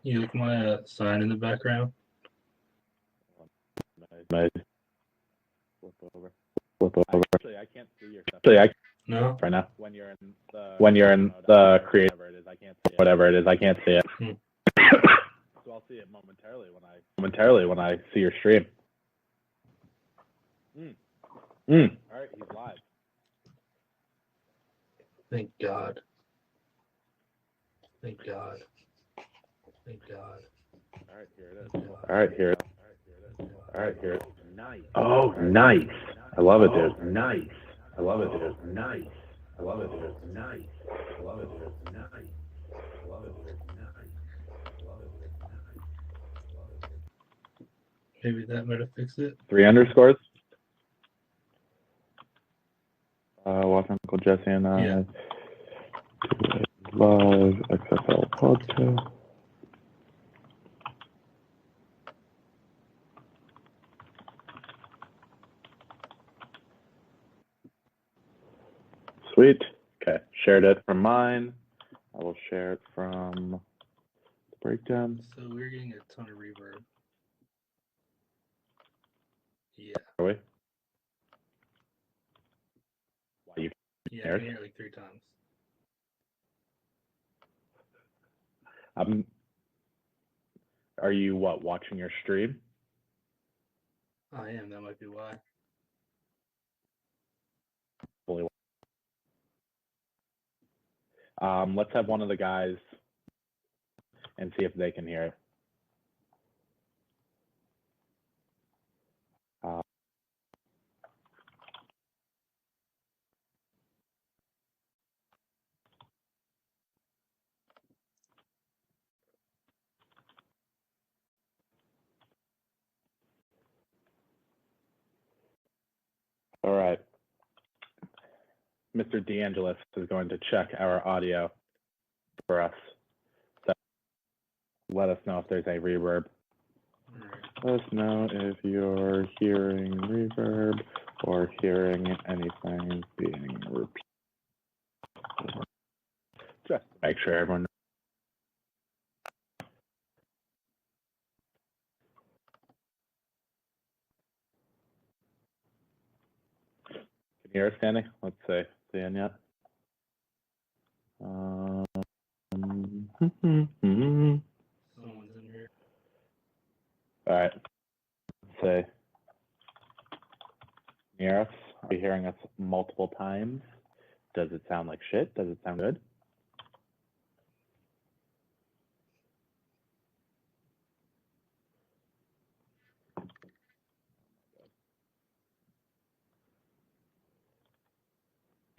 You like my sign in the background? Nice. Flip over. Actually, I can't see your stuff No? right now. When you're in the create whatever it is, I can't see it. So I'll see it momentarily when I see your stream. All right, he's live. Thank God. Thank God. Thank God. All right, here it is. All right, here it is. Nice. Oh, nice. I love it, dude. Nice. I love it, dude. Nice. I love it, dude. Nice. I love it, dude. Nice. I love it, dude. Nice. I love it, dude. Nice. Maybe that might have fixed it. 3 underscores. Watch Uncle Jesse and I Yeah. do a live XFL podcast. Sweet. Okay, shared it from mine. I will share it from the breakdown. So we're getting a ton of reverb. Yeah. Are we? Why you? Yeah, I can hear it like 3 times. Are you watching your stream? I am. That might be why. Let's have one of the guys and see if they can hear it. All right. Mr. DeAngelis is going to check our audio for us. So let us know if there's a reverb. Let us know if you're hearing reverb or hearing anything being repeated. Just to make sure everyone knows. Can you hear us, Danny? Let's see. Seeing yet? Someone's in here. All right. Let's see. Can you hear us? Are you hearing us multiple times? Does it sound like shit? Does it sound good?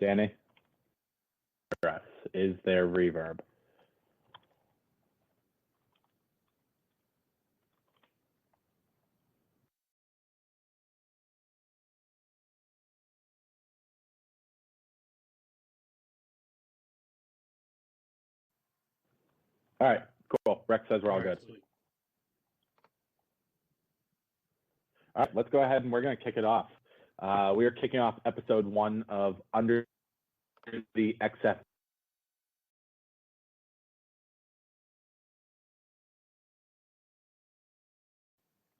Danny? Is there reverb? All right, cool. Rex says we're all good. Sweet. All right, let's go ahead and we're going to kick it off. We are kicking off episode 1 of Under the XF.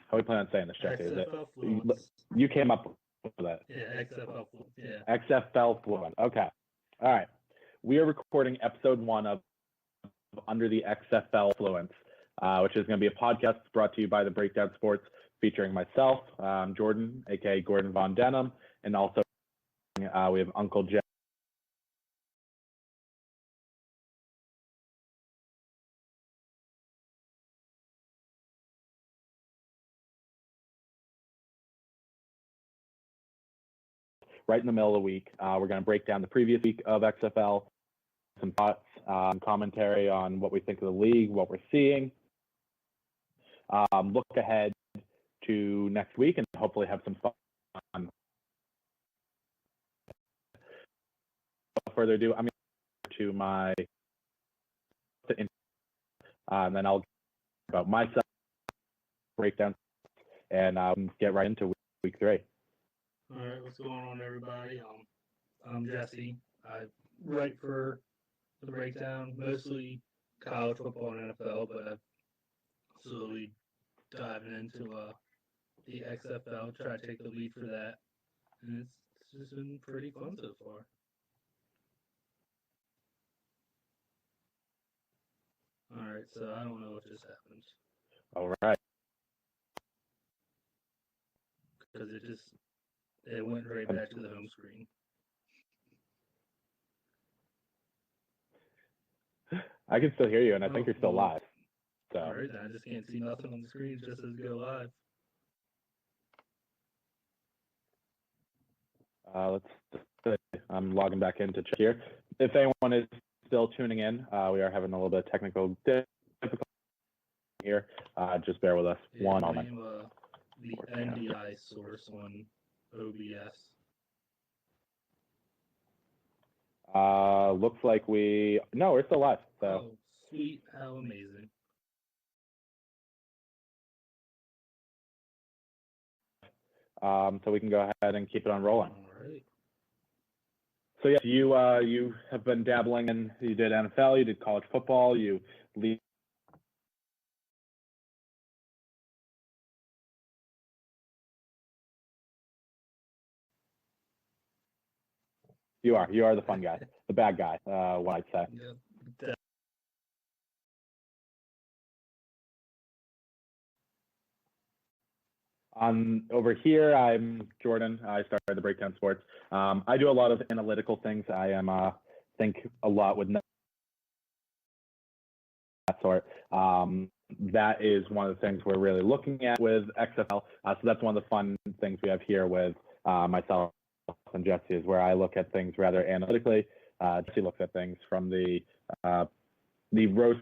How are we planning on saying this, Jesse? Is it? You came up with that. Yeah, XFLfluence. Yeah. XFLfluence. Okay. All right. We are recording episode 1 of Under the XFLfluence, which is going to be a podcast brought to you by the Breakdown Sports, featuring myself, Jordan, aka Gordon Von Denham, and also we have Uncle Jeff. Right in the middle of the week, we're going to break down the previous week of XFL, some thoughts, commentary on what we think of the league, what we're seeing, look ahead to next week, and hopefully have some fun. Without further ado, I'm going to my and then I'll talk about myself, breakdown, and get right into week 3. All right, what's going on, everybody? I'm Jesse. I write for the Breakdown, mostly college football and NFL, but I've slowly diving into the XFL, try to take the lead for that, and it's just been pretty fun so far. All right, so I don't know what just happened All right. because it went right back to the home screen. I can still hear you, and I think you're still live. So. All right, then I just can't see nothing on the screen. It just says go live. I'm logging back in to check here. If anyone is still tuning in, we are having a little bit of technical difficulty here. Just bear with us one moment. The NDI source on OBS. Looks like we're still live. So. Oh, sweet, how amazing. So we can go ahead and keep it on rolling. All right. So yes, you have been dabbling in. You did NFL, you did college football, you lead. You are the fun guy, the bad guy, what I'd say. Yep. Over here, I'm Jordan. I started the Breakdown Sports. I do a lot of analytical things. I am think a lot with that sort. That is one of the things we're really looking at with XFL. So that's one of the fun things we have here with myself and Jesse, is where I look at things rather analytically. Jesse looks at things from the roast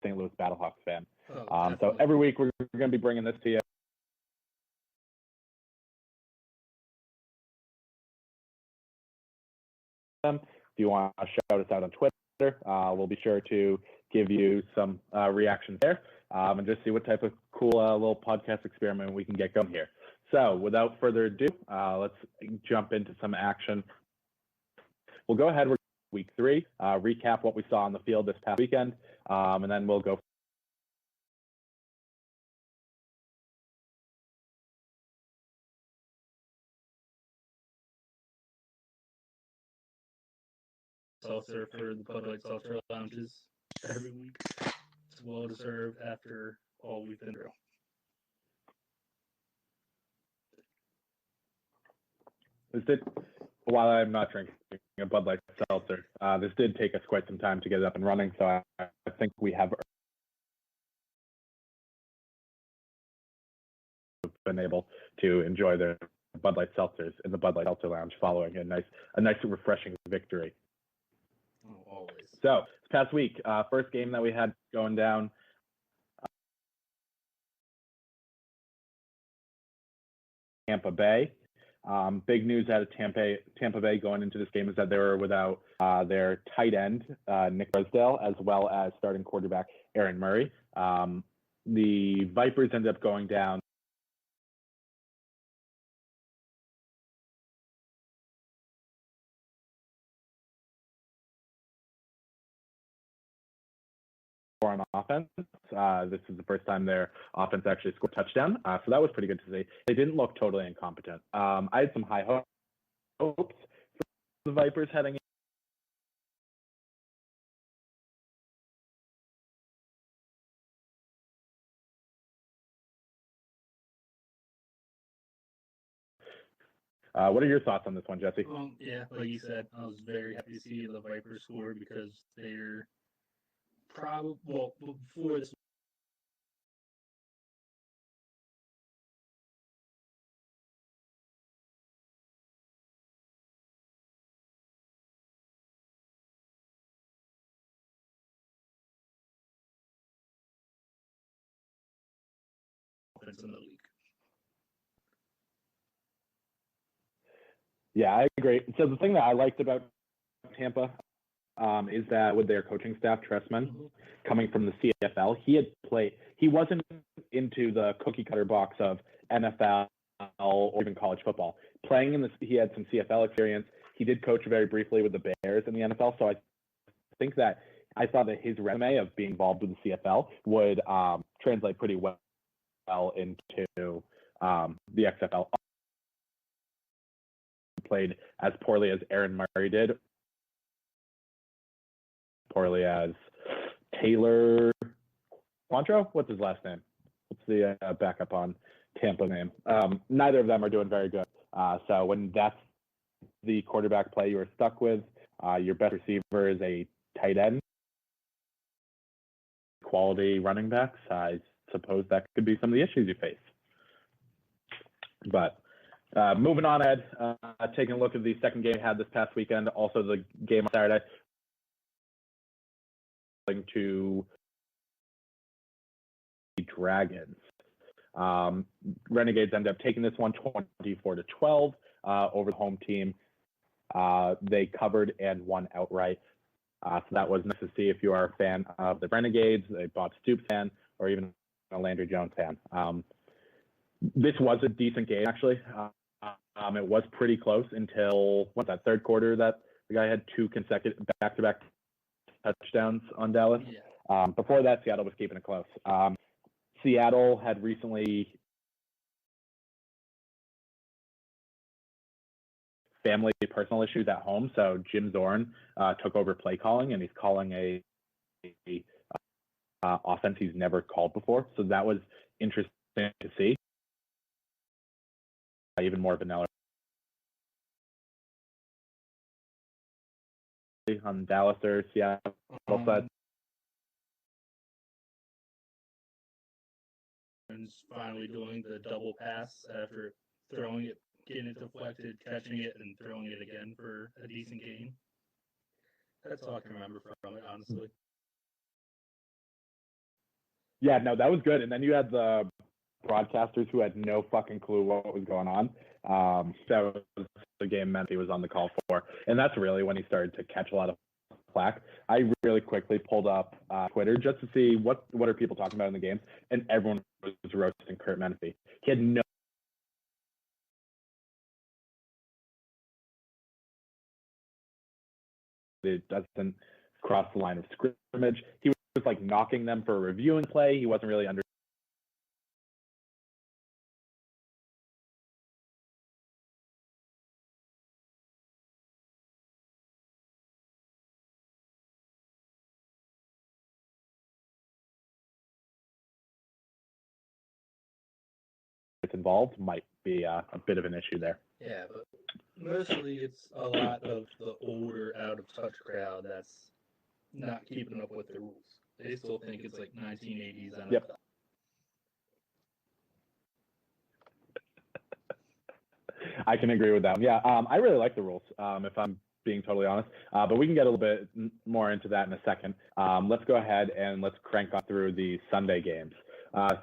St. Louis Battlehawks fan. So every week we're going to be bringing this to you. If you want to shout us out on Twitter, we'll be sure to give you some reactions there and just see what type of cool little podcast experiment we can get going here. So without further ado, let's jump into some action. We'll go ahead with week 3, recap what we saw on the field this past weekend, and then we'll go Seltzer for the Bud Light Seltzer lounges every week. It's well deserved after all we've been through. While I'm not drinking a Bud Light Seltzer, this did take us quite some time to get it up and running, so I think we have been able to enjoy the Bud Light Seltzers in the Bud Light Seltzer Lounge following a nice refreshing victory. Oh, always. So this past week, first game that we had going down, Tampa Bay. Big news out of Tampa Bay going into this game is that they were without their tight end, Nick Rosedale, as well as starting quarterback Aaron Murray. The Vipers ended up going down on offense. This is the first time their offense actually scored a touchdown. So that was pretty good to see. They didn't look totally incompetent. I had some high hopes for the Vipers heading in. What are your thoughts on this one, Jesse? Yeah, like you said, I was very happy to see the Vipers score because they're probably, well, before this offense in the league. Yeah, I agree. So the thing that I liked about Tampa is that with their coaching staff, Tressman, coming from the CFL, he wasn't into the cookie cutter box of NFL or even college football. He had some CFL experience. He did coach very briefly with the Bears in the NFL. So I think that I thought that his resume of being involved with the CFL would translate pretty well into the XFL. Played as poorly as Aaron Murray did, poorly as Taylor Quantrill. What's his last name? What's the backup on Tampa name? Neither of them are doing very good. So when that's the quarterback play you are stuck with, your best receiver is a tight end, quality running backs, I suppose that could be some of the issues you face. But moving on, Ed, taking a look at the second game we had this past weekend, also the game on Saturday, to the Dragons. Renegades ended up taking this one 24-12 over the home team. They covered and won outright. So that was nice to see if you are a fan of the Renegades, a Bob Stoops fan, or even a Landry Jones fan. This was a decent game, actually. It was pretty close until, that third quarter that the guy had 2 consecutive back-to-back touchdowns on Dallas. Yeah. Before that, Seattle was keeping it close. Seattle had recently family personal issues at home, so Jim Zorn took over play calling, and he's calling a offense he's never called before. So that was interesting to see. Even more vanilla on Dallas or Seattle side. And finally doing the double pass after throwing it, getting it deflected, catching it, and throwing it again for a decent gain. That's all I can remember from it, honestly. Yeah, no, that was good. And then you had the broadcasters who had no fucking clue what was going on. That was the game Memphi was on the call for. And that's really when he started to catch a lot of flack. I really quickly pulled up Twitter just to see what are people talking about in the games, and everyone was roasting Kurt Menefee. He had no it doesn't cross the line of scrimmage. He was like knocking them for a reviewing play. He wasn't really under involved might be a bit of an issue there. Yeah, but mostly it's a lot of the older, out-of-touch crowd that's not keeping up with the rules. They still think it's like 1980s NFL. Yep. I can agree with that. Yeah, I really like the rules, if I'm being totally honest. But we can get a little bit more into that in a second. Let's go ahead and let's crank on through the Sunday games.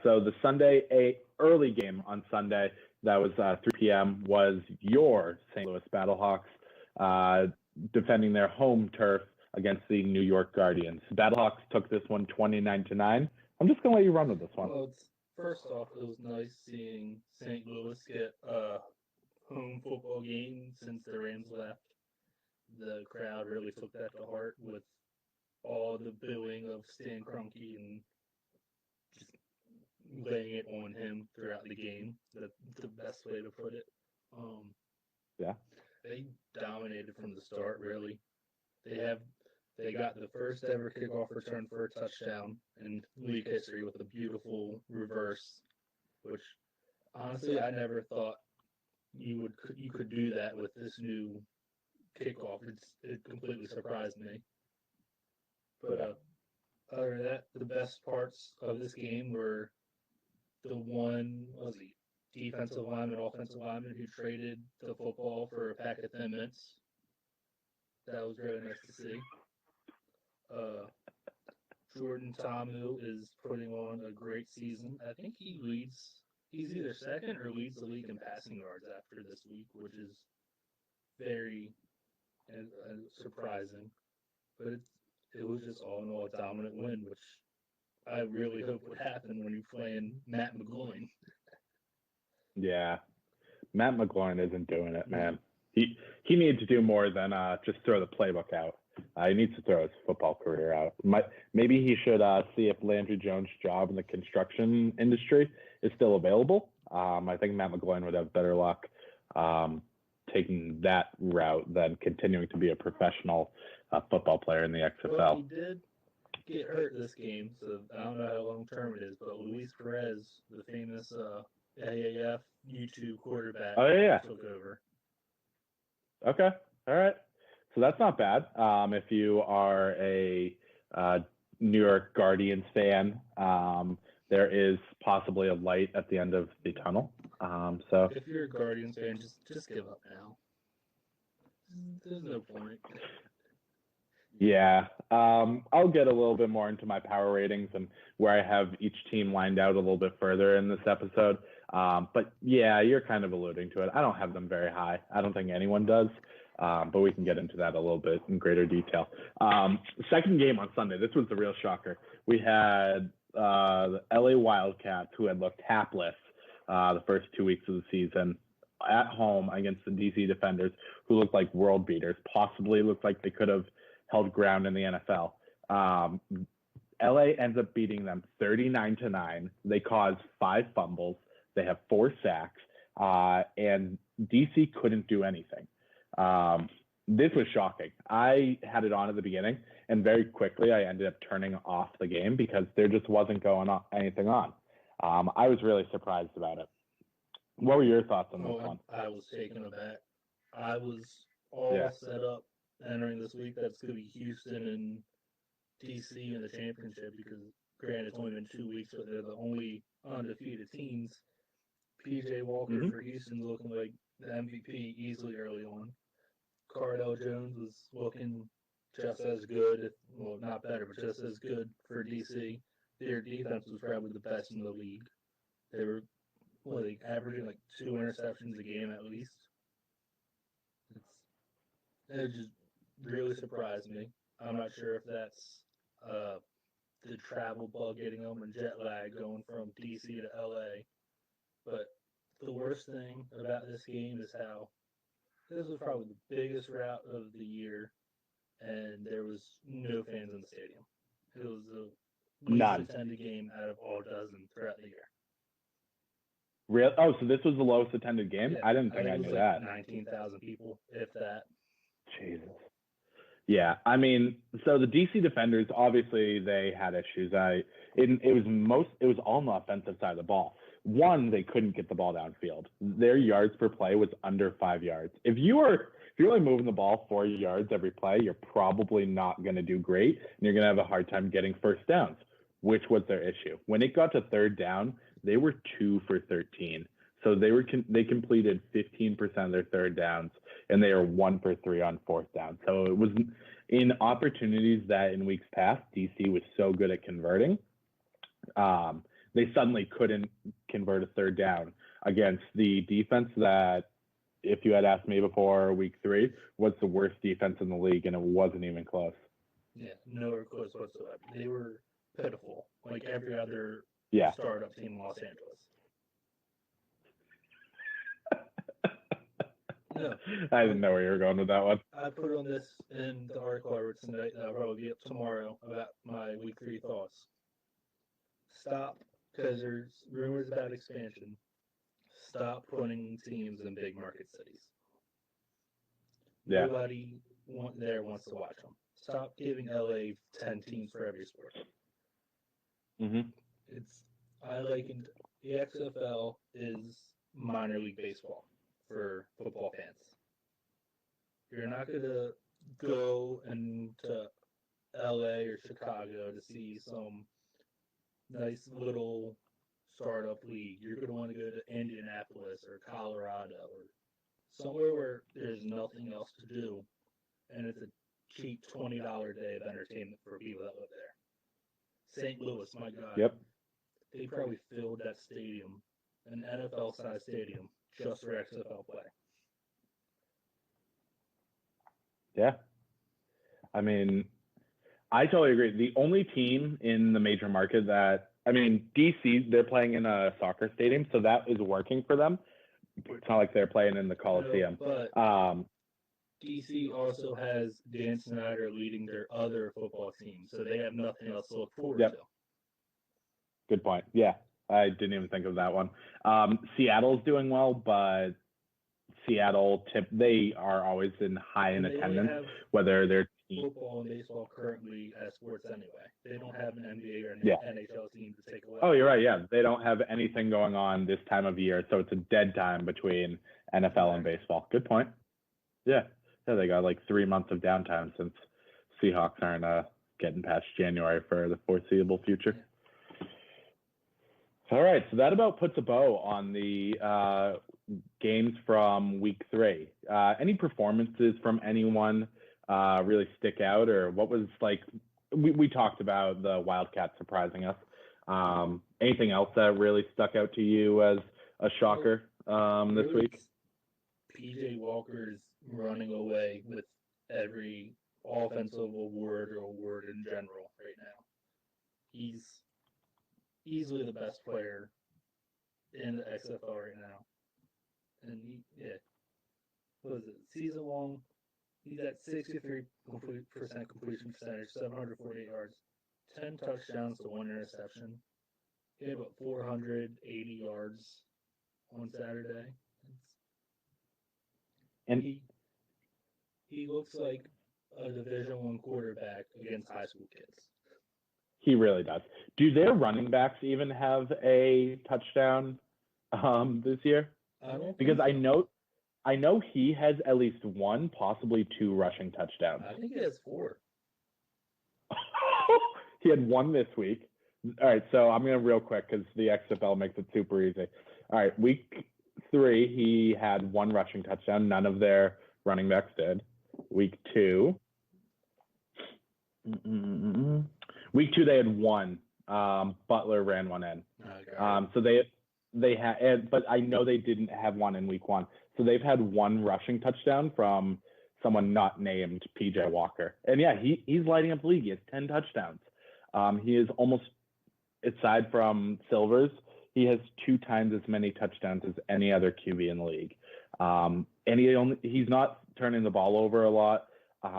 So the Sunday, early game on Sunday, that was 3 p.m., was your St. Louis Battlehawks defending their home turf against the New York Guardians. Battlehawks took this one 29-9. I'm just going to let you run with this one. Well, first off, it was nice seeing St. Louis get a home football game since the Rams left. The crowd really took that to heart with all the booing of Stan Kroenke and just laying it on him throughout the game. That's the best way to put it. Yeah. They dominated from the start, really. They got the first ever kickoff return for a touchdown in league history with a beautiful reverse, which honestly I never thought you could do that with this new kickoff. It completely surprised me. But other than that, the best parts of this game were the defensive lineman, offensive lineman who traded the football for a pack of Thin Mints. That was really nice to see. Jordan Ta'amu is putting on a great season. I think he's either second or leads the league in passing yards after this week, which is very surprising. But it was just all in all a dominant win, which I really hope would happen when you're playing Matt McGloin. Yeah. Matt McGloin isn't doing it, man. He needed to do more than just throw the playbook out. He needs to throw his football career out. Maybe he should see if Landry Jones' job in the construction industry is still available. I think Matt McGloin would have better luck taking that route than continuing to be a professional football player in the XFL. Well, he did get hurt this game, so I don't know how long term it is, but Luis Perez, the famous AAF YouTube quarterback, took over. Okay. All right. So that's not bad. If you are a New York Guardians fan, there is possibly a light at the end of the tunnel. So if you're a Guardians fan, just give up now. There's no point. Yeah. I'll get a little bit more into my power ratings and where I have each team lined out a little bit further in this episode. But yeah, you're kind of alluding to it. I don't have them very high. I don't think anyone does. But we can get into that a little bit in greater detail. Second game on Sunday, this was the real shocker. We had the LA Wildcats, who had looked hapless the first 2 weeks of the season, at home against the DC Defenders, who looked like world beaters, possibly looked like they could have held ground in the NFL. LA ends up beating them 39-9. They caused 5 fumbles. They have 4 sacks, and DC couldn't do anything. This was shocking. I had it on at the beginning, and very quickly I ended up turning off the game because there just wasn't going on anything on. I was really surprised about it. What were your thoughts on this one? I was taken aback. I was all set up entering this week that's going to be Houston and DC in the championship because, granted, it's only been 2 weeks, but they're the only undefeated teams. PJ Walker for Houston's looking like the MVP easily early on. Cardell Jones was looking just as good, well, not better, but just as good for DC. Their defense was probably the best in the league. They were averaging like 2 interceptions a game at least. It just really surprised me. I'm not sure if that's the travel bug getting them and jet lag going from DC to LA. But the worst thing about this game is how this was probably the biggest route of the year, and there was no fans in the stadium. It was the least attended game out of all dozen throughout the year. Real? Oh, so this was the lowest attended game? Yeah, I didn't think I knew that. 19,000 people, if that. Jesus. Yeah, I mean, so the DC Defenders, obviously they had issues. It was all on the offensive side of the ball. One, they couldn't get the ball downfield. Their yards per play was under 5 yards. If you're only moving the ball 4 yards every play, you're probably not going to do great, and you're going to have a hard time getting first downs, which was their issue. When it got to third down, they were 2 for 13. So they completed 15% of their third downs, and they are 1 for 3 on fourth down. So it was in opportunities that in weeks past, DC was so good at converting. They suddenly couldn't convert a third down against the defense that, if you had asked me before week 3, what's the worst defense in the league, and it wasn't even close. Yeah, nowhere close whatsoever. They were pitiful, like every other startup team in Los Angeles. No, I didn't know where you were going with that one. I put on this in the article I wrote tonight that I'll probably be up tomorrow about my week 3 thoughts. Stop, because there's rumors about expansion. Stop putting teams in big market cities. Yeah. Nobody there wants to watch them. Stop giving LA 10 teams for every sport. I likened the XFL is minor league baseball for football fans. You're not going to go into LA or Chicago to see some nice little startup league. You're going to want to go to Indianapolis or Colorado or somewhere where there's nothing else to do, and it's a cheap $20 day of entertainment for people that live there. St. Louis, my God. Yep. They probably filled that stadium, an NFL-sized stadium, just for XFL play. Yeah. I mean, I totally agree. The only team in the major market DC, they're playing in a soccer stadium, so that is working for them. It's not like they're playing in the Coliseum. But DC also has Dan Snyder leading their other football team, so they have nothing else to look forward to. Good point. Yeah, I didn't even think of that one. Seattle's doing well, but Seattle they are always high in attendance, whether they're football and baseball currently as sports anyway. They don't have an NBA or an NHL team to take away. Oh, you're right. Yeah, they don't have anything going on this time of year, so it's a dead time between NFL and baseball. Good point. Yeah, they got like 3 months of downtime since Seahawks aren't getting past January for the foreseeable future. Yeah. All right, so that about puts a bow on the games from week 3. Any performances from anyone really stick out, or what was like? We talked about the Wildcats surprising us. Anything else that really stuck out to you as a shocker this week? PJ Walker's running away with every offensive award or award in general right now. He's easily the best player in the XFL right now. And what is it? Season long, he's at 63% completion percentage, 748 yards, 10 touchdowns to 1 interception. He had about 480 yards on Saturday. And he looks like a Division I quarterback against high school kids. He really does. Do their running backs even have a touchdown this year? I don't because think so. I know he has at least 1, possibly 2 rushing touchdowns. I think he has 4. He had 1 this week. All right, so I'm going to real quick because the XFL makes it super easy. All right, week 3, he had 1 rushing touchdown. None of their running backs did. Week 2, they had 1. Butler ran 1 in. So they had, but I know they didn't have 1 in week 1. So they've had 1 rushing touchdown from someone not named PJ Walker. And yeah, he's lighting up the league. He has 10 touchdowns. He is almost, aside from Silvers, he has 2 times as many touchdowns as any other QB in the league. And he's not turning the ball over a lot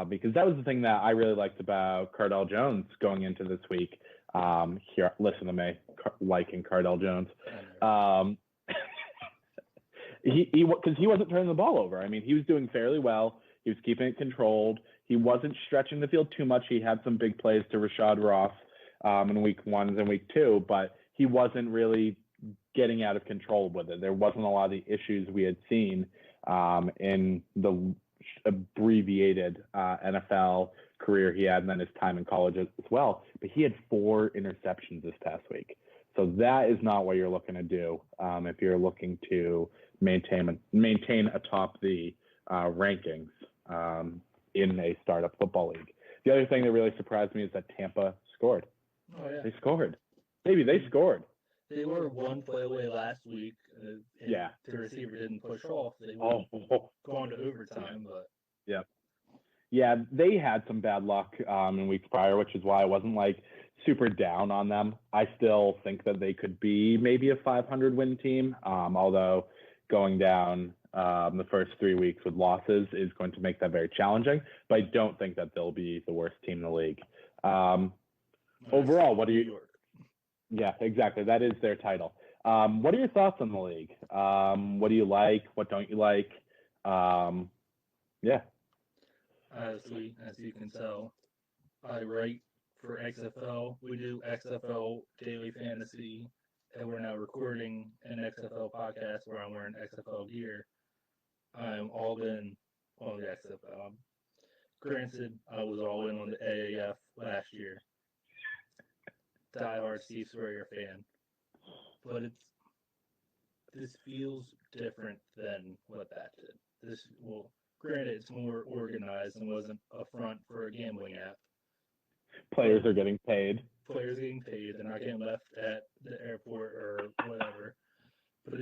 because that was the thing that I really liked about Cardell Jones going into this week. Here, listen to me, liking Cardell Jones. Because he wasn't turning the ball over. I mean, he was doing fairly well. He was keeping it controlled. He wasn't stretching the field too much. He had some big plays to Rashad Ross in week 1 and week 2, but he wasn't really getting out of control with it. There wasn't a lot of the issues we had seen in the abbreviated NFL career he had and then his time in college as well. But he had 4 interceptions this past week. So that is not what you're looking to do if you're looking to maintain atop the rankings in a startup football league. The other thing that really surprised me is that Tampa scored. Oh, yeah. They scored. Maybe they scored. They were 1 play away last week. Yeah. The receiver didn't push off. They were going to overtime, but. Yeah. Yeah, they had some bad luck in weeks prior, which is why I wasn't like super down on them. I still think that they could be maybe a 500 win team, although going down the first 3 weeks with losses is going to make that very challenging. But I don't think that they'll be the worst team in the league. Overall, what are you? Yeah, exactly. That is their title. What are your thoughts on the league? What do you like? What don't you like? Yeah. Honestly, as you can tell, I write for XFL. We do XFL Daily Fantasy, and we're now recording an XFL podcast where I'm wearing XFL gear. I'm all in on the XFL. Granted, I was all in on the AAF last year. Diehard Steve Spurrier fan. But this feels different than what that did. Granted, it's more organized and wasn't a front for a gambling app. Players are getting paid. Players are getting paid. They're not getting left at the airport or whatever. But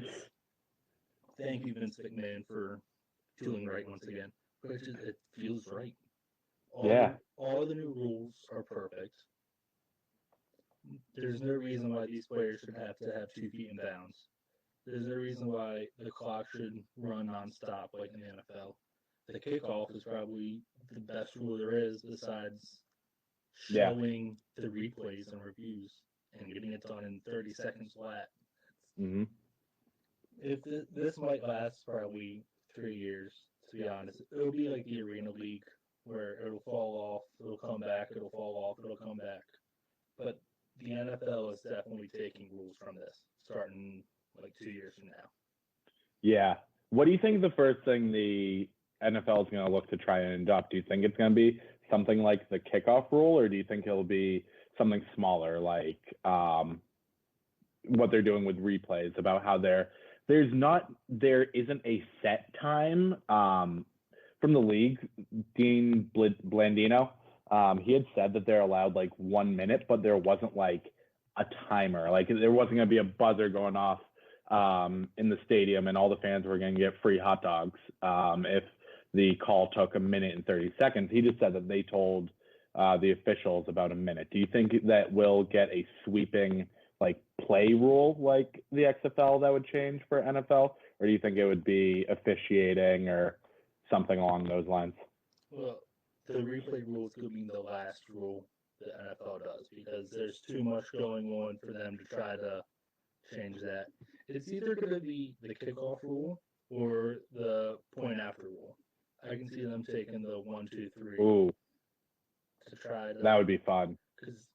thank you, Vince McMahon, for doing right once again. But it feels right. All the new rules are perfect. There's no reason why these players should have to have 2 feet in bounds. There's no reason why the clock should run nonstop like in the NFL. the kickoff is probably the best rule there is besides Yeah. showing the replays and reviews and getting it done in 30 seconds flat. Mm-hmm. If this might last probably 3 years, to be honest. It'll be like the Arena League where it'll fall off, it'll come back, it'll fall off, it'll come back. But the NFL is definitely taking rules from this, starting like 2 years from now. Yeah. What do you think the first thing the NFL is going to look to try and adopt? Do you think it's going to be something like the kickoff rule, or do you think it'll be something smaller, like what they're doing with replays, about how there isn't a set time from the league? Dean Blandino, he had said that they're allowed like 1 minute, but there wasn't like a timer. Like there wasn't going to be a buzzer going off in the stadium and all the fans were going to get free hot dogs if the call took 1 minute and 30 seconds. He just said that they told the officials about 1 minute. Do you think that will get a sweeping like play rule like the XFL that would change for NFL, or do you think it would be officiating or something along those lines? Well, the replay rule is going to be the last rule the NFL does because there's too much going on for them to try to change that. It's either going to be the kickoff rule or the point after rule. I can see them taking the 1, 2, 3 Ooh, to try to. that would be fun. Because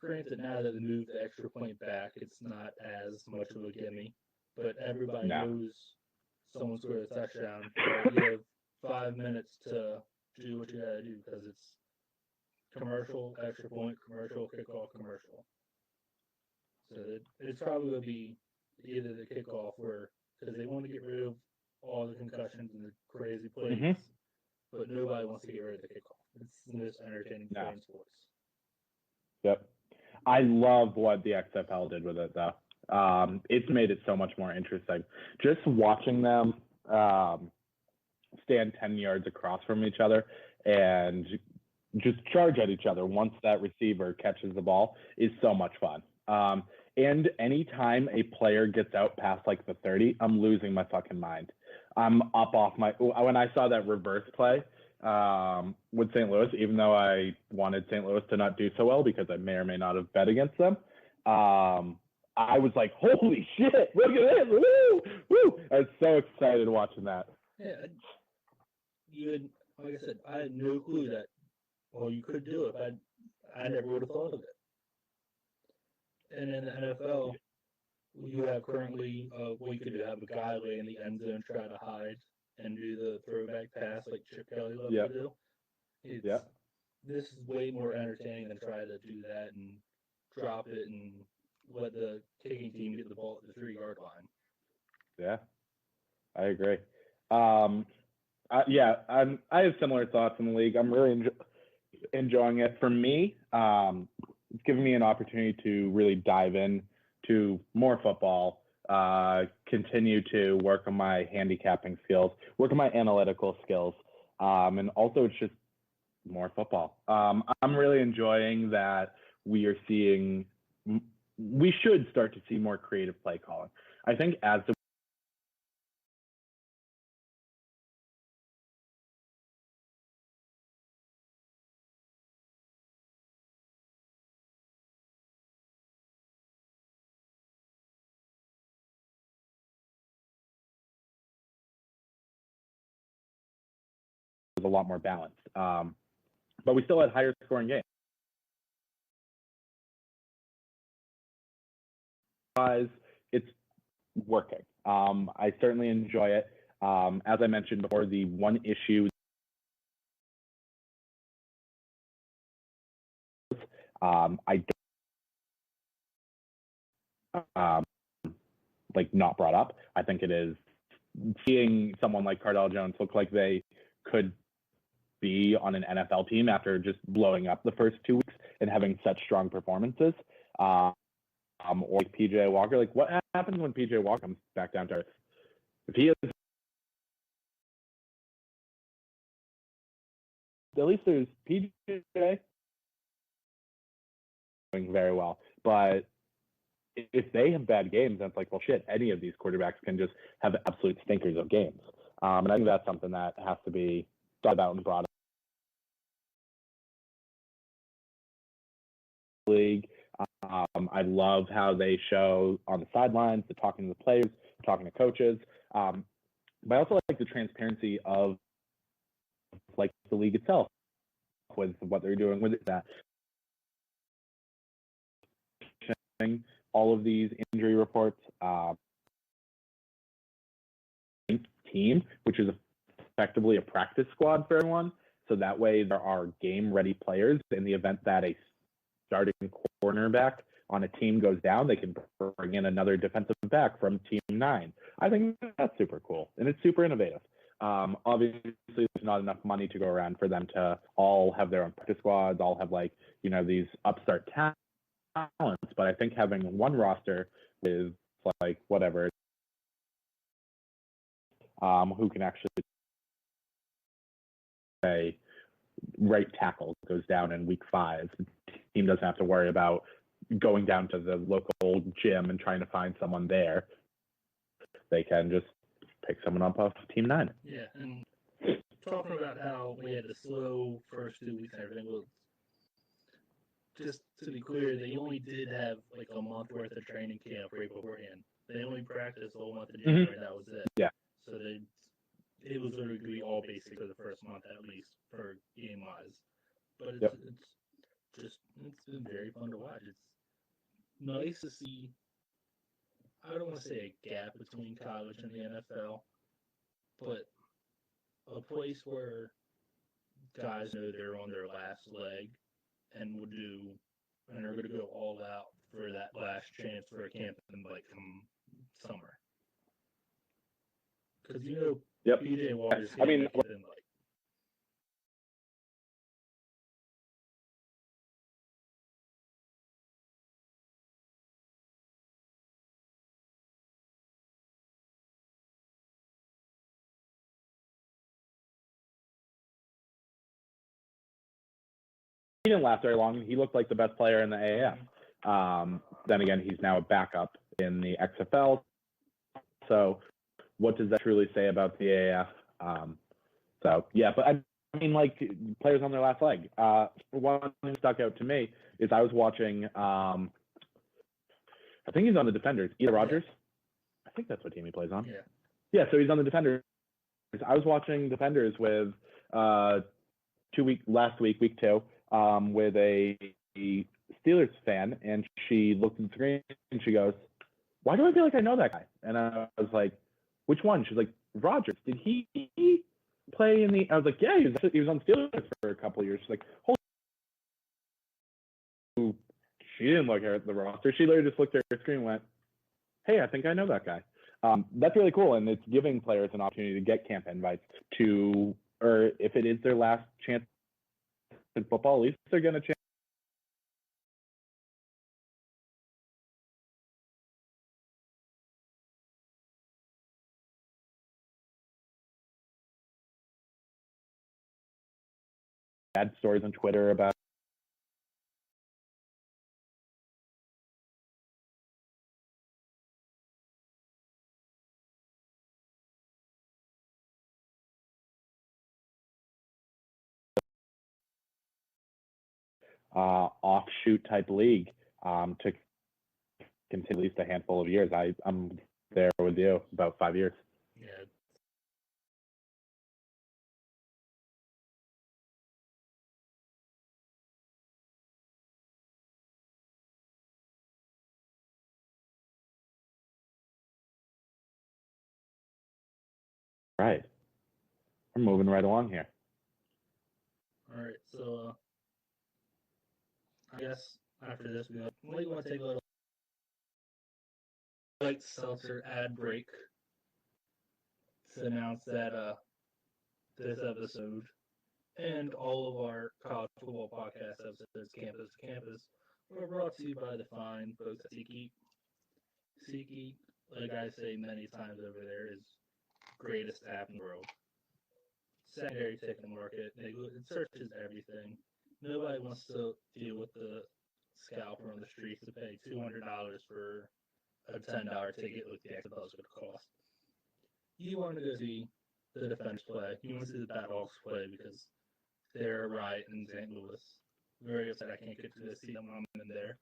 granted, now that they moved the extra point back, it's not as much of a gimme. But everybody knows someone scored a touchdown. But you have 5 minutes to do what you got to do because it's commercial, extra point, commercial, kickoff, commercial. So it's probably going to be either the kickoff or because they want to get rid of all the concussions and the crazy plays, but nobody wants to get rid of the kickoff. It's the most entertaining play in sports. Yep. I love what the XFL did with it, though. It's made it so much more interesting. Just watching them stand 10 yards across from each other and just charge at each other once that receiver catches the ball is so much fun. And anytime a player gets out past like the 30, I'm losing my fucking mind. I'm up off my – when I saw that reverse play with St. Louis, even though I wanted St. Louis to not do so well because I may or may not have bet against them, I was like, holy shit, look at this, woo, woo. I was so excited watching that. Yeah, like I said, I had no clue that, well, you could do it. I never would have thought of it. And in the NFL, you have currently, you could have a guy lay in the end zone, try to hide, and do the throwback pass like Chip Kelly loves to do. This is way more entertaining than try to do that and drop it and let the kicking team get the ball at the 3-yard line. Yeah, I agree. I have similar thoughts in the league. I'm really enjoying it. For me, it's given me an opportunity to really dive in to more football, continue to work on my handicapping skills, work on my analytical skills, and also it's just more football. I'm really enjoying that we should start to see more creative play calling. I think as the was a lot more balanced. But we still had higher scoring games. It's working. I certainly enjoy it. As I mentioned before, the one issue I don't not brought up. I think it is seeing someone like Cardell Jones look like they could be on an NFL team after just blowing up the first 2 weeks and having such strong performances. Or like PJ Walker. Like, what happens when PJ Walker comes back down to earth? If he is, at least there's PJ doing very well. But if they have bad games, that's like, well, shit, any of these quarterbacks can just have absolute stinkers of games. And I think that's something that has to be thought about and brought up. League. I love how they show on the sidelines, the talking to the players, talking to coaches. But I also like the transparency of like the league itself with what they're doing with that. All of these injury reports, team, which is effectively a practice squad for everyone. So that way there are game-ready players in the event that a starting cornerback on a team goes down, they can bring in another defensive back from team 9. I think that's super cool, and it's super innovative. Obviously, there's not enough money to go around for them to all have their own practice squads, all have like, you know, these upstart talents. But I think having one roster with like whatever, who can actually say right tackle goes down in week 5, the team doesn't have to worry about going down to the local gym and trying to find someone there. They can just pick someone up off team 9. Yeah, and talking about how we had the slow first 2 weeks and everything, well, just to be clear, they only did have like a month worth of training camp right beforehand. They only practiced the whole month of January, and that was it. Yeah. So it was literally going to be all basic for the first month at least for game wise. But it's been very fun to watch. It's nice to see. I don't want to say a gap between college and the NFL, but a place where guys know they're on their last leg and are going to go all out for that last chance for a camp in like come summer. Because PJ Walker's within like. He didn't last very long. He looked like the best player in the AAF. Then again, he's now a backup in the XFL. So what does that truly say about the AAF? So yeah, but I mean, like players on their last leg. One who stuck out to me is I was watching. I think he's on the Defenders. Eli Rogers. I think that's what team he plays on. Yeah. Yeah, so he's on the Defenders. I was watching Defenders with last week, week 2, with a Steelers fan, and she looked at the screen and she goes, "Why do I feel like I know that guy?" And I was like, "Which one?" She's like, "Rogers. Did he play in the?" I was like, "Yeah, he was on Steelers for a couple of years." She's like, "Holy!" She didn't look at the roster. She literally just looked at her screen and went, "Hey, I think I know that guy." That's really cool, and it's giving players an opportunity to get camp invites to, or if it is their last chance in football, at least they're going to chance. Bad stories on Twitter about offshoot type league to continue at least a handful of years. I'm there with you, about 5 years. Yeah. Right. We're moving right along here. All right, so I guess after this we want to take a little light seltzer ad break to announce that this episode and all of our college football podcast episodes, Campus to Campus, were brought to you by the fine folks at SeatGeek. SeatGeek, like I say many times over there, is greatest app in the world. Secondary ticket market, it searches everything. Nobody wants to deal with the scalper on the streets to pay $200 for a $10 ticket like the XFL is going to cost. You want to go see the Defenders play. You want to see the Battlehawks play because they're a riot in St. Louis. Very upset I can't get to see them when I'm in there.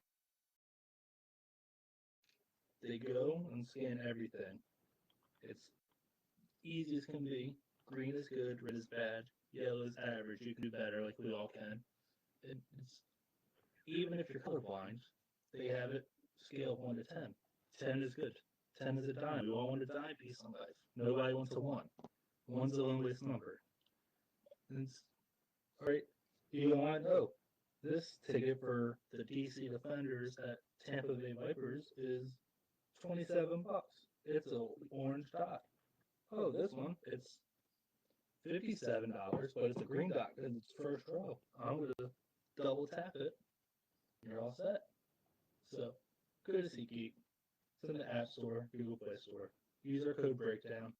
They go and scan everything. It's easy as can be. Green is good, red is bad, yellow is average. You can do better, like we all can. It's even if you're colorblind, they have it scale of 1 to 10. 10 is good. 10 is a dime. We all want a dime piece in life. Nobody wants a 1. 1's the loneliest number. And it's, all right, you want to know this ticket for the DC Defenders at Tampa Bay Vipers is $27. It's an orange dot. Oh, this one, it's $57, but it's a green dot because it's first row. I'm going to double tap it. You're all set. So, go to SeatGeek. It's in the App Store, Google Play Store. Use our code BREAKDOWN,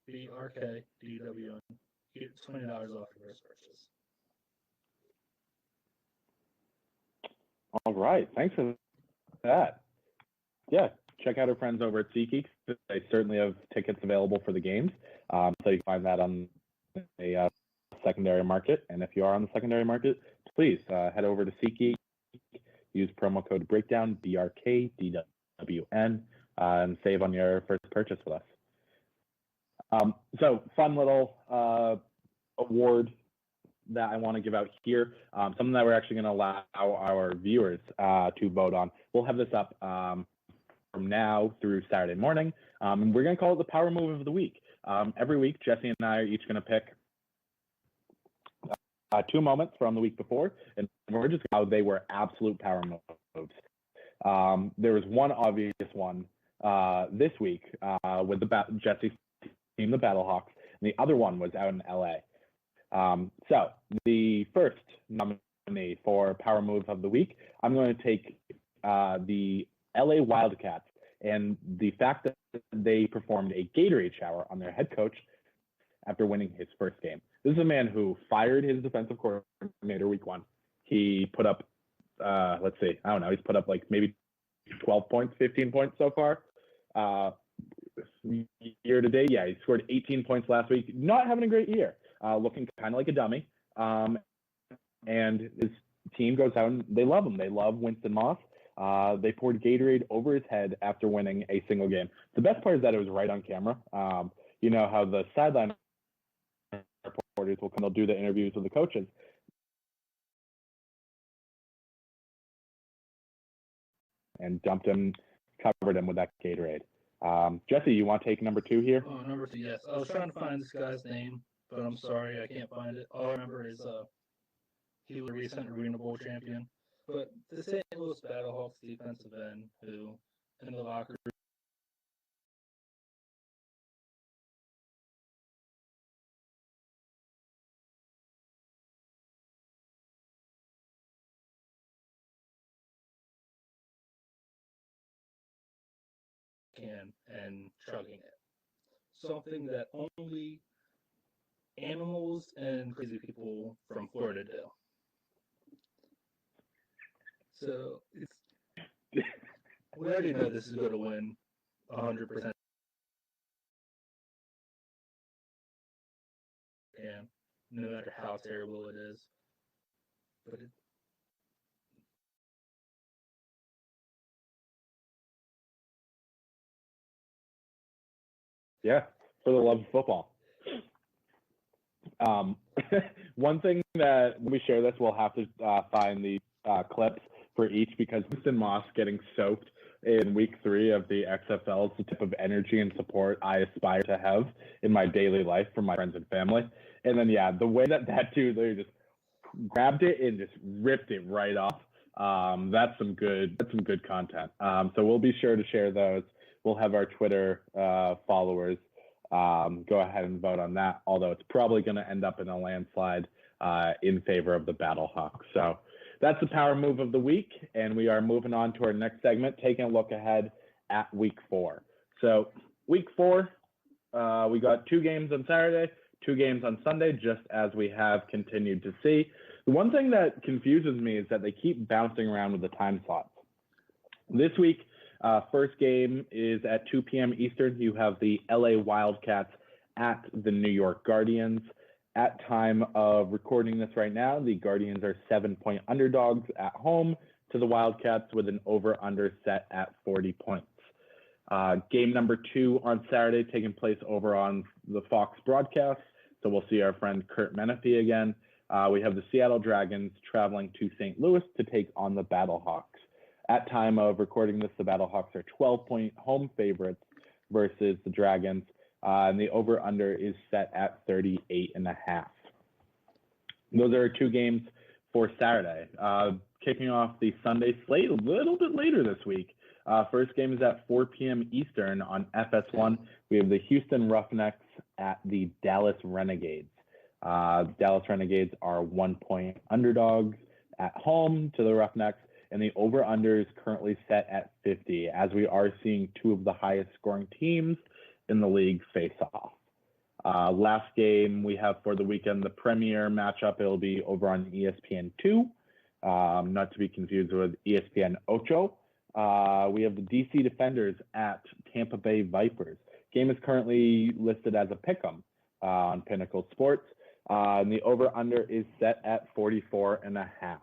BRKDWN. You get $20 off your first purchase. All right. Thanks for that. Yeah, check out our friends over at SeatGeek. They certainly have tickets available for the games. So you can find that on a secondary market. And if you are on the secondary market, please head over to SeatGeek. Use promo code BREAKDOWN, BRKDWN, and save on your first purchase with us. So fun little award that I want to give out here, something that we're actually going to allow our viewers to vote on. We'll have this up from now through Saturday morning, and we're going to call it the Power Move of the Week. Every week, Jesse and I are each going to pick 2 moments from the week before, and we're just how they were absolute power moves. There was one obvious one this week with Jesse's team, the Battlehawks, and the other one was out in LA. So the first nominee for Power Move of the Week, I'm going to take the LA Wildcats and the fact that they performed a Gatorade shower on their head coach after winning his first game. This is a man who fired his defensive coordinator week 1. He put up, he's put up like maybe 12 points, 15 points so far. Year to date, yeah, he scored 18 points last week. Not having a great year, looking kind of like a dummy. And his team goes out and they love him. They love Winston Moss. They poured Gatorade over his head after winning a single game. The best part is that it was right on camera. You know how the sideline reporters will come, they'll do the interviews with the coaches. And dumped him, covered him with that Gatorade. Jesse, you want to take number 2 here? Oh, number 2, yes. I was trying to find this guy's name, but I'm sorry, I can't find it. All I remember is he was a recent Arena Bowl champion. But the St. Louis Battlehawks defensive end who, in the locker room, can and chugging it. Something that only animals and crazy people from Florida do. So we already know this is going to win 100%. And no matter how terrible it is, but Yeah, for the love of football. One thing that when we share this, we'll have to find the clips for each because Winston Moss getting soaked in week 3 of the XFL is the type of energy and support I aspire to have in my daily life from my friends and family. And then, yeah, the way that dude there just grabbed it and just ripped it right off. That's some good content. So we'll be sure to share those. We'll have our Twitter followers go ahead and vote on that, although it's probably going to end up in a landslide in favor of the Battlehawks. So that's the Power Move of the Week, and we are moving on to our next segment, taking a look ahead at Week 4. So Week 4, we got 2 games on Saturday, 2 games on Sunday, just as we have continued to see. The one thing that confuses me is that they keep bouncing around with the time slots. This week, first game is at 2 p.m. Eastern. You have the LA Wildcats at the New York Guardians. At time of recording this right now, the Guardians are 7-point underdogs at home to the Wildcats with an over-under set at 40 points. Game number 2 on Saturday taking place over on the Fox broadcast. So we'll see our friend Kurt Menefee again. We have the Seattle Dragons traveling to St. Louis to take on the Battlehawks. At time of recording this, the Battlehawks are 12-point home favorites versus the Dragons. And the over-under is set at 38.5. Those are 2 games for Saturday. Kicking off the Sunday slate a little bit later this week. First game is at 4 p.m. Eastern on FS1. We have the Houston Roughnecks at the Dallas Renegades. Dallas Renegades are 1-point underdogs at home to the Roughnecks, and the over-under is currently set at 50, as we are seeing 2 of the highest scoring teams in the league face off. Last game we have for the weekend, the premier matchup, it'll be over on ESPN2, not to be confused with ESPN Ocho. We have the DC Defenders at Tampa Bay Vipers. Game is currently listed as a pick'em on Pinnacle Sports, and the over-under is set at 44.5.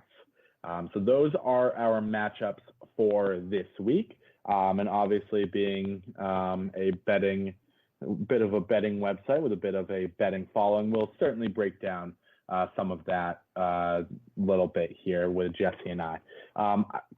So those are our matchups for this week. And obviously being a bit of a betting website with a bit of a betting following, we'll certainly break down some of that little bit here with Jesse and I.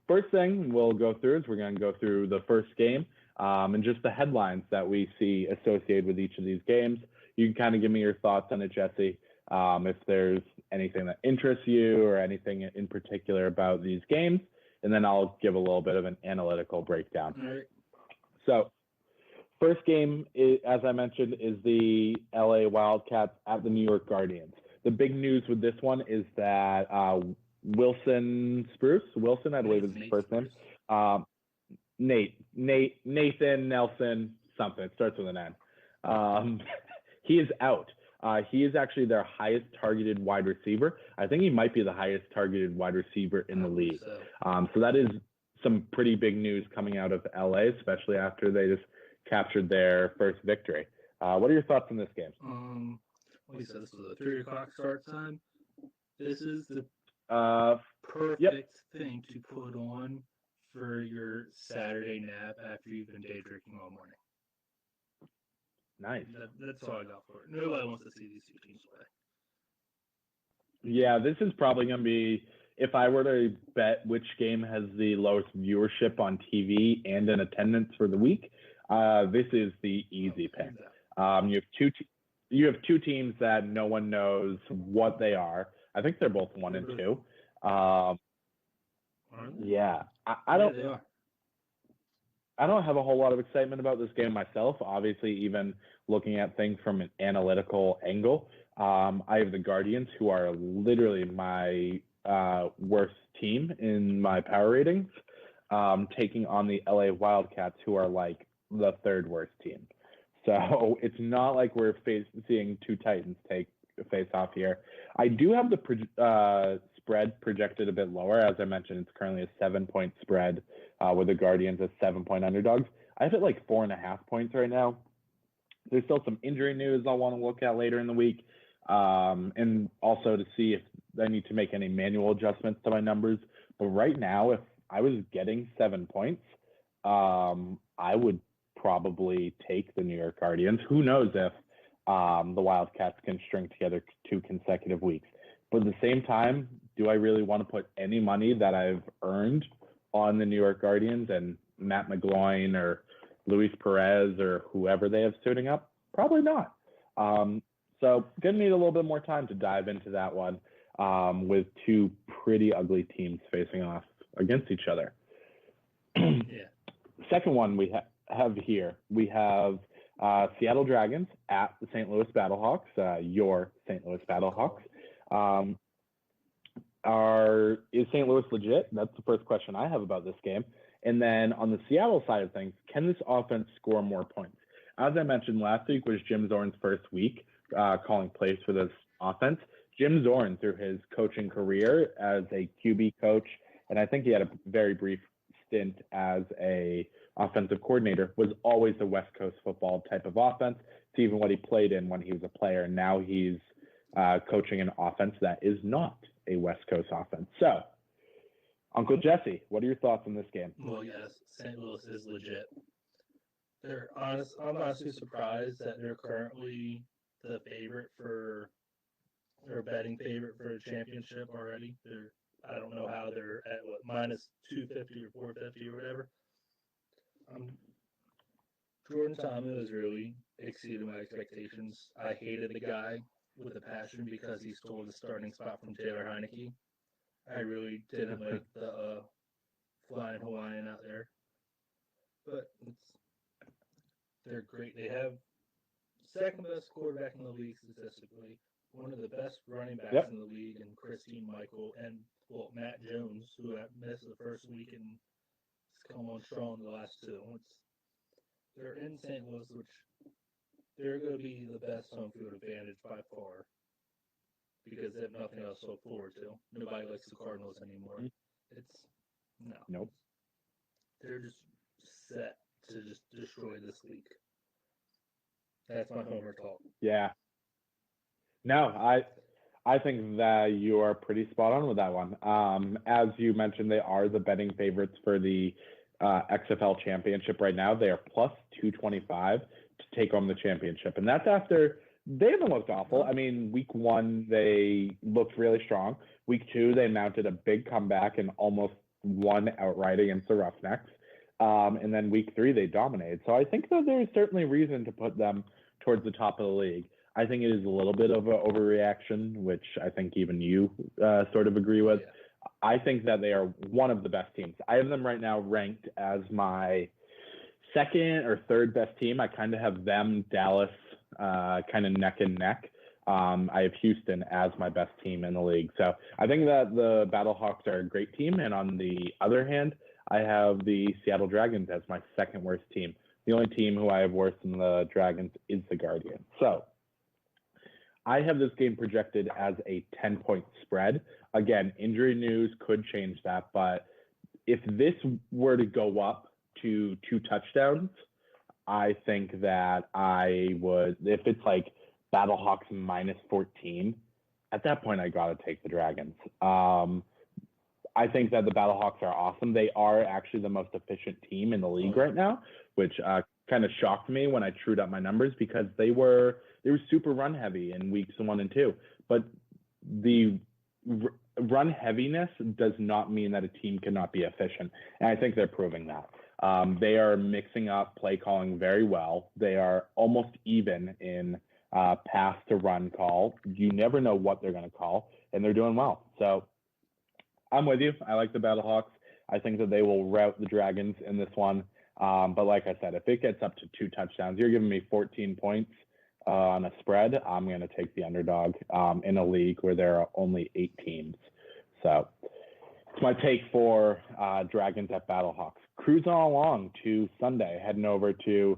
First thing we'll go through is we're going to go through the first game and just the headlines that we see associated with each of these games. You can kind of give me your thoughts on it, Jesse, if there's anything that interests you or anything in particular about these games. And then I'll give a little bit of an analytical breakdown. All right. So first game, as I mentioned, is the LA Wildcats at the New York Guardians. The big news with this one is that Wilson Spruce, I believe is his first name. Nathan Nelson, something. It starts with an N. He is out. He is actually their highest targeted wide receiver. I think he might be the highest targeted wide receiver in the league. So that is some pretty big news coming out of LA, especially after they just captured their first victory. What are your thoughts on this game? Like you said, this was a 3 o'clock start time. This is the perfect thing to put on for your Saturday nap after you've been day drinking all morning. Nice. That's all I got for it. Nobody wants to see these 2 teams play. Yeah, this is probably going to be, if I were to bet which game has the lowest viewership on TV and in attendance for the week, this is the easy pick. You have two teams that no one knows what they are. I think they're both 1 and 2. Yeah, I don't. They are. I don't have a whole lot of excitement about this game myself. Obviously, even looking at things from an analytical angle, I have the Guardians, who are literally my worst team in my power ratings, taking on the LA Wildcats, who are like the 3rd worst team. So it's not like we're seeing 2 Titans take face off here. I do have the spread projected a bit lower. As I mentioned, it's currently a 7-point spread with the Guardians as 7-point underdogs. I have it like 4.5 points right now. There's still some injury news I'll want to look at later in the week, and also to see if I need to make any manual adjustments to my numbers. But right now, if I was getting 7 points, I would probably take the New York Guardians. Who knows if the Wildcats can string together 2 consecutive weeks. But at the same time, do I really want to put any money that I've earned on the New York Guardians and Matt McGloin or Luis Perez or whoever they have suiting up? Probably not. So going to need a little bit more time to dive into that one with 2 pretty ugly teams facing off against each other. Yeah. Second one we have here, we have Seattle Dragons at the St. Louis Battlehawks, your St. Louis Battlehawks. Is St. Louis legit? That's the first question I have about this game. And then on the Seattle side of things, can this offense score more points? As I mentioned, last week was Jim Zorn's first week calling plays for this offense. Jim Zorn, through his coaching career as a QB coach, and I think he had a very brief stint as a offensive coordinator, was always a West Coast football type of offense. to even what he played in when he was a player. And now he's coaching an offense that is not a West Coast offense. So, Uncle Jesse, what are your thoughts on this game? Well, yes, St. Louis is legit. I'm honestly surprised that they're currently the favorite for, or betting favorite for a championship already. I don't know how they're at minus 250 or 450 or whatever. Jordan Thomas has really exceeded my expectations. I hated the guy with a passion because he stole the starting spot from Taylor Heineke. I really didn't like the flying Hawaiian out there, but they're great. They have second best quarterback in the league statistically, one of the best running backs in the league, and Christine Michael, and Matt Jones, who missed the first week and has come on strong the last two. They're in St. Louis, which they're going to be the best home field advantage by far because they have nothing else to look forward to. Nobody likes the Cardinals anymore. Nope. They're just set to just destroy this league. That's my homer talk. Yeah. No, I think that you are pretty spot on with that one. As you mentioned, they are the betting favorites for the XFL championship right now. They are plus 225 to take home the championship. And that's after they haven't looked awful. I mean, week one, they looked really strong. Week two, they mounted a big comeback and almost won outright against the Roughnecks. And then week three, they dominated. So I think that there's certainly reason to put them towards the top of the league. I think it is a little bit of an overreaction, which I think even you sort of agree with. Yeah. I think that they are one of the best teams. I have them right now ranked as my second or third best team. I kind of have them, Dallas, kind of neck and neck. I have Houston as my best team in the league. So I think that the Battlehawks are a great team. And on the other hand, I have the Seattle Dragons as my second worst team. The only team who I have worse than the Dragons is the Guardians. So I have this game projected as a 10-point spread. Again, injury news could change that, but if this were to go up to 2 touchdowns, I think that I would, if it's like Battlehawks minus 14, at that point I got to take the Dragons. I think that the Battlehawks are awesome. They are actually the most efficient team in the league right now, which kind of shocked me when I trued up my numbers because they were super run heavy in weeks 1 and 2. But the run heaviness does not mean that a team cannot be efficient. And I think they're proving that. They are mixing up play calling very well. They are almost even in pass to run call. You never know what they're going to call, and they're doing well. So I'm with you. I like the Battlehawks. I think that they will rout the Dragons in this one. But like I said, if it gets up to 2 touchdowns, you're giving me 14 points on a spread. I'm going to take the underdog in a league where there are only 8 teams. So it's my take for Dragons at Battlehawks. Cruising along to Sunday, heading over to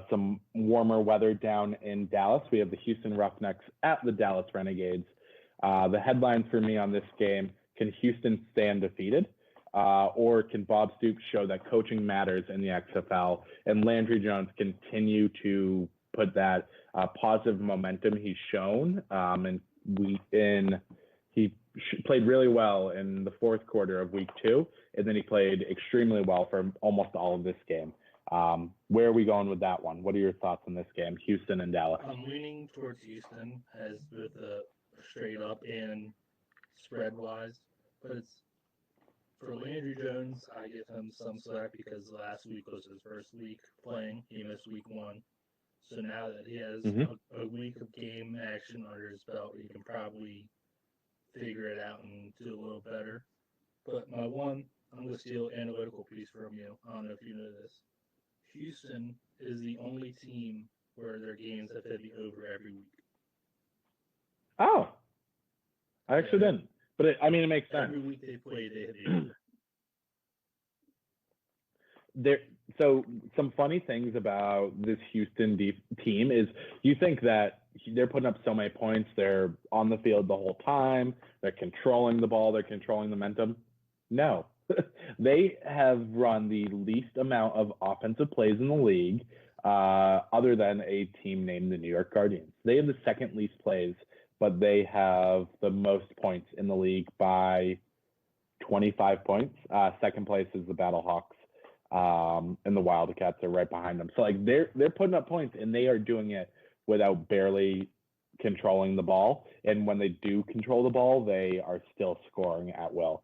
some warmer weather down in Dallas. We have the Houston Roughnecks at the Dallas Renegades. The headline for me on this game: can Houston stay undefeated? Or can Bob Stoops show that coaching matters in the XFL and Landry Jones continue to put that positive momentum he's shown? And he played really well in the fourth quarter of week 2, and then he played extremely well for almost all of this game. Where are we going with that one? What are your thoughts on this game, Houston and Dallas? I'm leaning towards Houston as with the straight up and spread wise, but it's for Landry Jones. I give him some slack because last week was his first week playing. He missed week 1. So now that he has a week of game action under his belt, he can probably figure it out and do a little better. But I'm going to steal analytical piece from you. I don't know if you know this. Houston is the only team where their games have hit the over every week. Oh, I actually didn't. But it makes sense. Every week they played, they hit the over. So some funny things about this Houston team is you think that they're putting up so many points, they're on the field the whole time, they're controlling the ball, they're controlling the momentum. No. They have run the least amount of offensive plays in the league. other than a team named the New York Guardians. They have the second least plays, but they have the most points in the league by 25 points. Second place is the Battlehawks, and the Wildcats are right behind them. So like they're putting up points, and they are doing it without barely controlling the ball. And when they do control the ball, they are still scoring at will.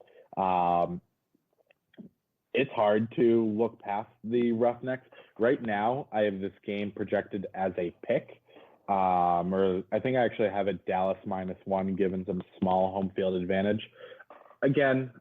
It's hard to look past the Roughnecks. Right now, I have this game projected as a pick. Or I think I actually have it Dallas -1, given some small home field advantage. Again,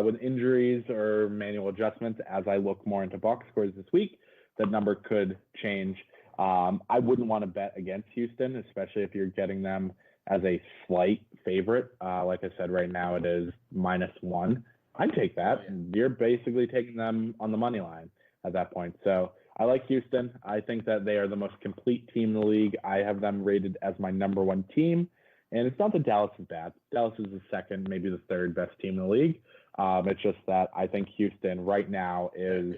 with injuries or manual adjustments, as I look more into box scores this week, that number could change. I wouldn't want to bet against Houston, especially if you're getting them as a slight favorite. Like I said, right now it is -1. I'd take that. Oh, yeah. You're basically taking them on the money line at that point. So I like Houston. I think that they are the most complete team in the league. I have them rated as my #1 team. And it's not that Dallas is bad. Dallas is the second, maybe the third best team in the league. It's just that I think Houston right now is,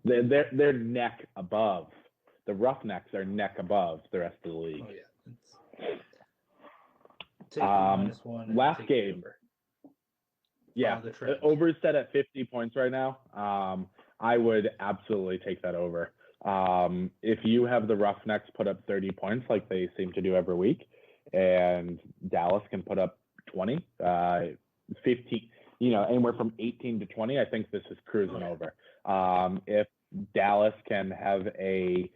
they're neck above. The Roughnecks are neck above the rest of the league. Oh, yeah. -1 last game. Yeah, over is set at 50 points right now. I would absolutely take that over. If you have the Roughnecks put up 30 points like they seem to do every week, and Dallas can put up 20, 15, anywhere from 18 to 20, I think this is cruising over. If Dallas can have a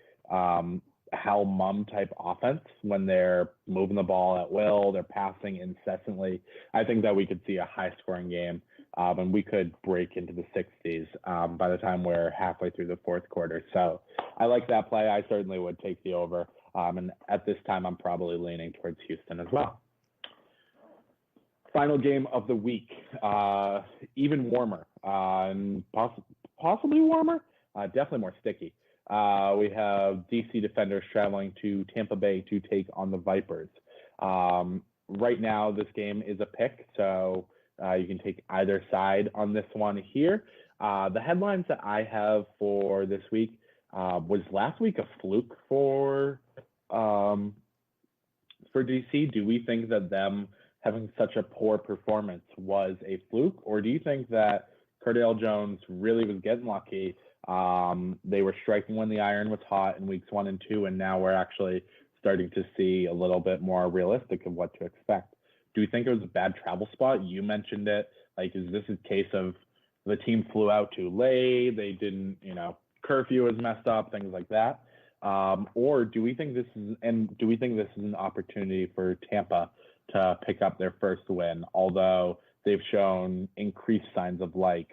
Hal Mum type offense when they're moving the ball at will, they're passing incessantly, I think that we could see a high scoring game, and we could break into the 60s by the time we're halfway through the fourth quarter. So I like that play. I certainly would take the over. And at this time, I'm probably leaning towards Houston as well. Final game of the week, even warmer, and possibly warmer, definitely more sticky. We have DC Defenders traveling to Tampa Bay to take on the Vipers. Right now, this game is a pick, so you can take either side on this one here. The headlines that I have for this week, was last week a fluke for DC? Do we think that them having such a poor performance was a fluke, or do you think that Cardale Jones really was getting lucky? They were striking when the iron was hot in weeks 1 and 2, and now we're actually starting to see a little bit more realistic of what to expect. Do you think it was a bad travel spot? You mentioned it. Like, is this a case of the team flew out too late? They didn't, curfew was messed up, things like that. Or do we think this is an opportunity for Tampa to pick up their first win, although they've shown increased signs of life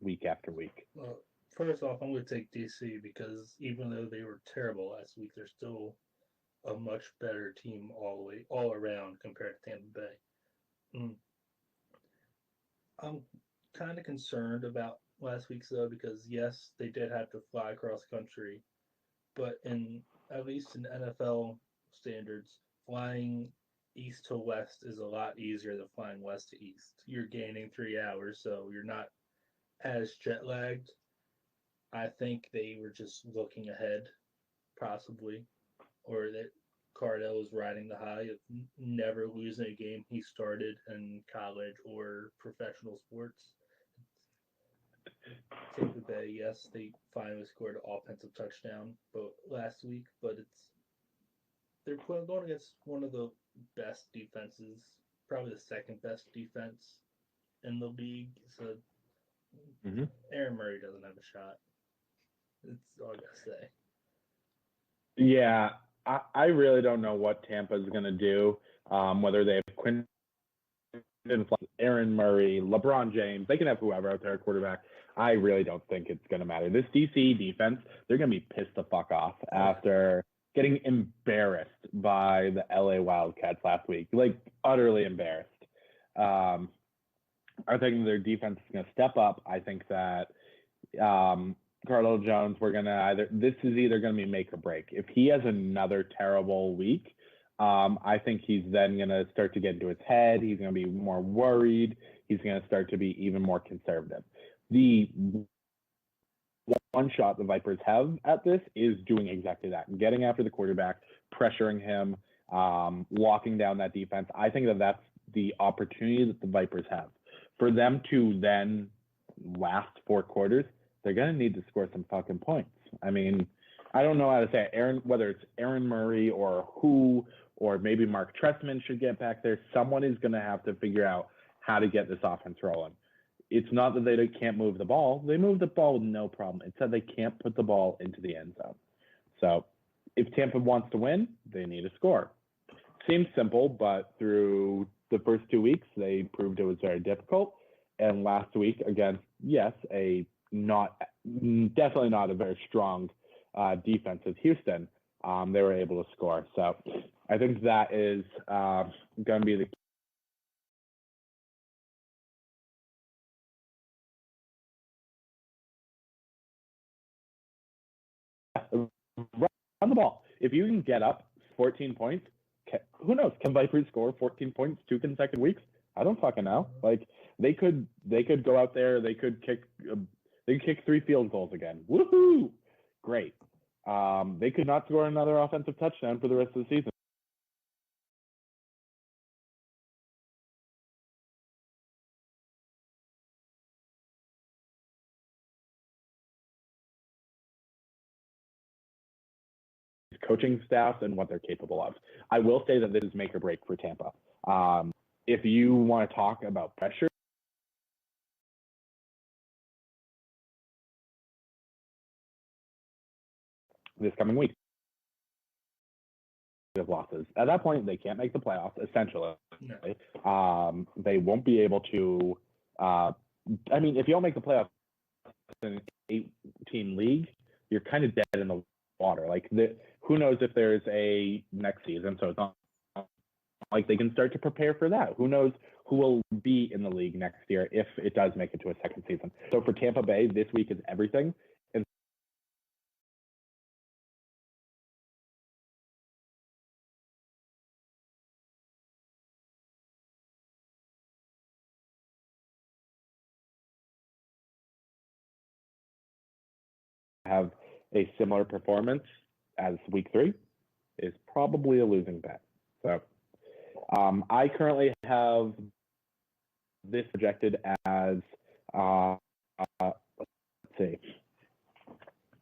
week after week? Well, first off, I'm going to take DC because even though they were terrible last week, they're still a much better team all around compared to Tampa Bay. I'm kind of concerned about last week's though, because yes, they did have to fly across country, but at least in NFL standards, flying east to west is a lot easier than flying west to east. You're gaining 3 hours, so you're not as jet lagged. I think they were just looking ahead, possibly, or that Cardale was riding the high of never losing a game he started in college or professional sports. Tampa Bay, yes, they finally scored an offensive touchdown last week, but they're going against one of the best defenses, probably the second best defense in the league. So Aaron Murray doesn't have a shot. It's all I gotta say. Yeah, I really don't know what Tampa's going to do, whether they have Quinn, Aaron Murray, LeBron James. They can have whoever out there at quarterback. I really don't think it's going to matter. This DC defense, they're going to be pissed the fuck off after getting embarrassed by the LA Wildcats last week, like utterly embarrassed. I think their defense is going to step up. I think that Cardale Jones, this is either going to be make or break. If he has another terrible week, I think he's then going to start to get into his head. He's going to be more worried. He's going to start to be even more conservative. The one shot the Vipers have at this is doing exactly that, getting after the quarterback, pressuring him, locking down that defense. I think that that's the opportunity that the Vipers have. For them to then last 4 quarters, they're going to need to score some fucking points. I mean, I don't know how to say it. Whether it's Aaron Murray or maybe Mark Trestman should get back there. Someone is going to have to figure out how to get this offense rolling. It's not that they can't move the ball. They move the ball with no problem. It's that they can't put the ball into the end zone. So if Tampa wants to win, they need to score. Seems simple, but through the first 2 weeks, they proved it was very difficult. And last week against, yes, definitely not a very strong defense as Houston, they were able to score. So I think that is going to be the run the ball. If you can get up 14 points, who knows? Can Vipers score 14 points 2 consecutive weeks? I don't fucking know. Like they could go out there. They could kick 3 field goals again. Woohoo! Great. They could not score another offensive touchdown for the rest of the season. Coaching staff and what they're capable of. I will say that this is make or break for Tampa. If you want to talk about pressure, this coming week of losses. At that point, they can't make the playoffs, essentially. No. They won't be able to. If you don't make the playoffs in an 8-team league, you're kind of dead in the water. Who knows if there's a next season? So it's not like they can start to prepare for that. Who knows who will be in the league next year if it does make it to a second season? So for Tampa Bay, this week is everything. And have a similar performance as week 3 is probably a losing bet. So I currently have this projected as, let's see,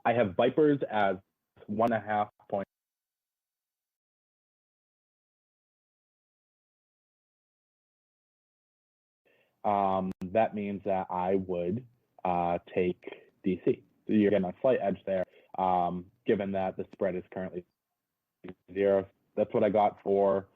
I have Vipers as 1.5 points. That means that I would take DC. So you're getting a slight edge there, given that the spread is currently 0. That's what I got for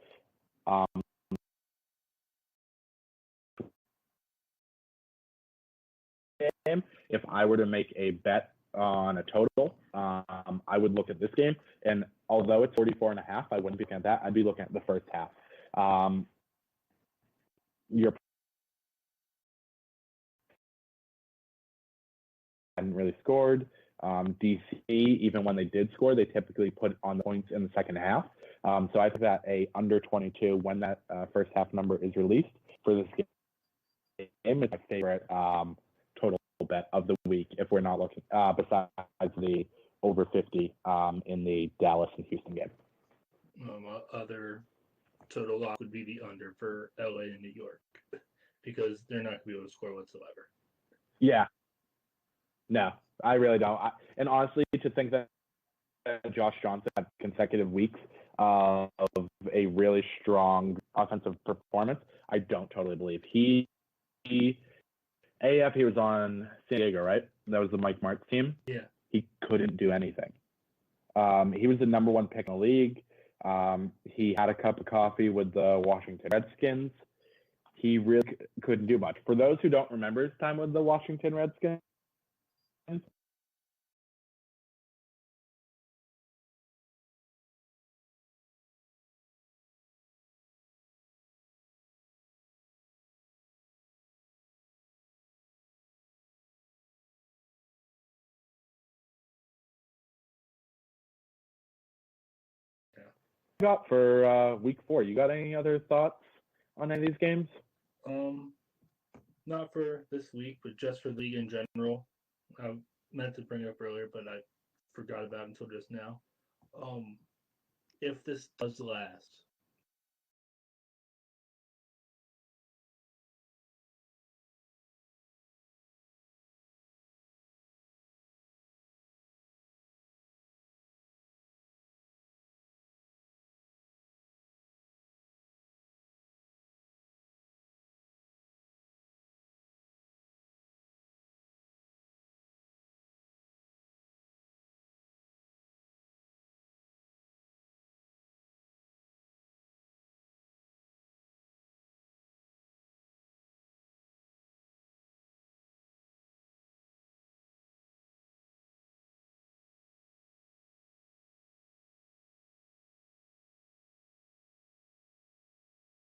game. If I were to make a bet on a total, I would look at this game. And although it's 44.5, I wouldn't be looking at that. I'd be looking at the first half. You're hadn't really scored. DC, even when they did score, they typically put on the points in the second half. So I think that a under 22 when that first half number is released for this game is my favorite total bet of the week if we're not looking besides the over 50 in the Dallas and Houston game. Other total lock would be the under for LA and New York because they're not going to be able to score whatsoever. Yeah. No, I really don't. And honestly, to think that Josh Johnson had consecutive weeks of a really strong offensive performance, I don't totally believe. He was on San Diego, right? That was the Mike Martz team. Yeah. He couldn't do anything. He was the number 1 pick in the league. He had a cup of coffee with the Washington Redskins. He really couldn't do much. For those who don't remember his time with the Washington Redskins, got for week 4. You got any other thoughts on any of these games? Not for this week, but just for the league in general. meant to bring up earlier, but I forgot about it until just now. If this does last,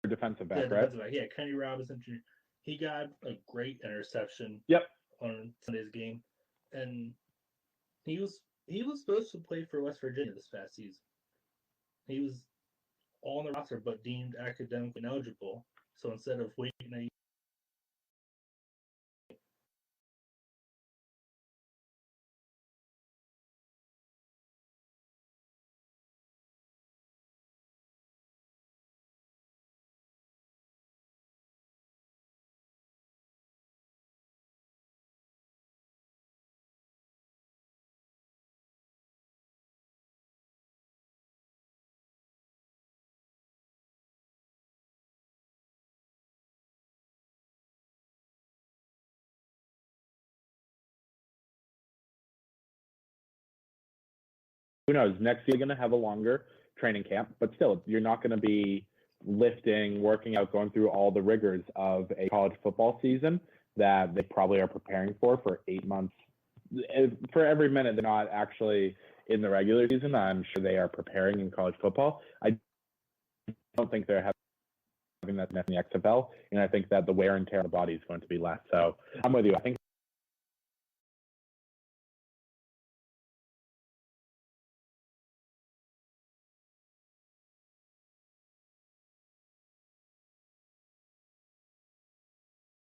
Defensive yeah, back, right? defensive back. Yeah, Kenny Robinson Jr. He got a great interception Yep. on Sunday's game, and he was supposed to play for West Virginia this past season. He was on the roster, but deemed academically ineligible. So instead of waiting a Who knows? Next year, you're going to have a longer training camp, but still, you're not going to be lifting, working out, going through all the rigors of a college football season that they probably are preparing for 8 months. For every minute they're not actually in the regular season, I'm sure they are preparing in college football. I don't think they're having that in the XFL, and I think that the wear and tear on the body is going to be less. So I'm with you. I think